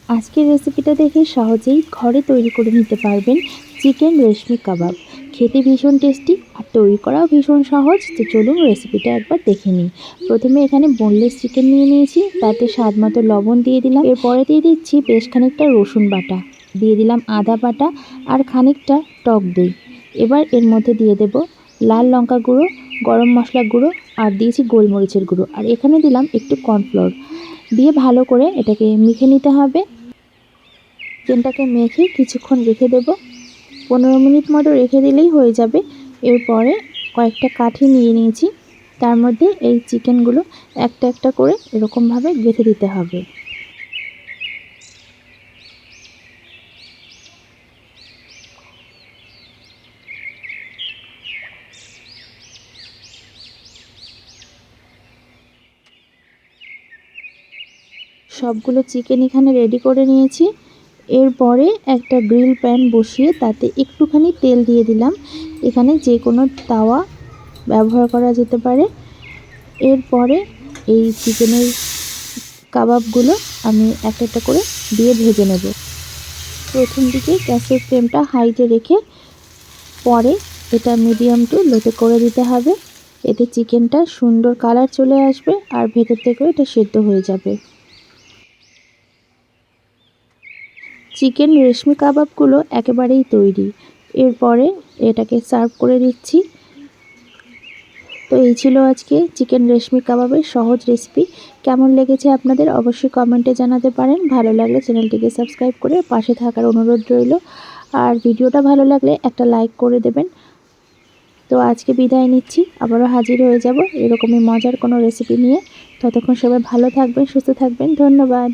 আজকের রেসিপিটা দেখে সহজেই ঘরে তৈরি করে নিতে পারবেন চিকেন রেশমি কাবাব। খেতে ভীষণ টেস্টি আর তৈরি করাও ভীষণ সহজ। তো চলুন রেসিপিটা একবার দেখে নিই। প্রথমে এখানে বোনলেস চিকেন নিয়ে নিয়েছি, তাতে স্বাদ মতো লবণ দিয়ে দিলাম। এরপরে দিয়ে দিচ্ছি বেশ খানিকটা রসুন বাটা, দিয়ে দিলাম আদা বাটা আর খানিকটা টক দই। এবার এর মধ্যে দিয়ে দেব লাল লঙ্কা গুঁড়ো, গরম মশলা গুঁড়ো আর দিয়েছি গোলমরিচের গুঁড়ো, আর এখানে দিলাম একটু কর্নফ্লোর দিয়ে ভালো করে এটাকে মেখে নিতে হবে। চিকেনটাকে মেখে কিছুক্ষণ রেখে দেব, 15 মিনিট মতো রেখে দিলেই হয়ে যাবে। এরপরে কয়েকটা কাঠি নিয়ে নিয়েছি, তার মধ্যে এই চিকেনগুলো একটা একটা করে এরকমভাবে গেঁথে দিতে হবে। সবগুলো চিকেন এখানে রেডি করে নিয়েছি। এরপরে একটা গ্রিল প্যান বসিয়ে তাতে একটুখানি তেল দিয়ে দিলাম। এখানে যে কোনো তাওয়া ব্যবহার করা যেতে পারে। এরপরে এই চিকেনের কাবাবগুলো আমি একটা একটা করে দিয়ে ভেজে নেব। প্রথম দিকে গ্যাসের ফ্লেমটা হাইতে রেখে পরে এটা মিডিয়াম টু লোতে করে দিতে হবে। এতে চিকেনটা সুন্দর কালার চলে আসবে আর ভেতর থেকেও এটা সেদ্ধ হয়ে যাবে। চিকেন রেশমি কাবাবগুলো একেবারেই তৈরি। এরপরে এটাকে সার্ভ করে দিচ্ছি। তো এই ছিল আজকে চিকেন রেশমি কাবাবের সহজ রেসিপি। কেমন লেগেছে আপনাদের অবশ্যই কমেন্টে জানাতে পারেন। ভালো লাগলে চ্যানেলটিকে সাবস্ক্রাইব করে পাশে থাকার অনুরোধ রইল। আর ভিডিওটা ভালো লাগলে একটা লাইক করে দেবেন। তো আজকে বিদায় নিচ্ছি, আবারও হাজির হয়ে যাব এরকমই মজার কোনো রেসিপি নিয়ে। ততক্ষণ সবাই ভালো থাকবেন, সুস্থ থাকবেন। ধন্যবাদ।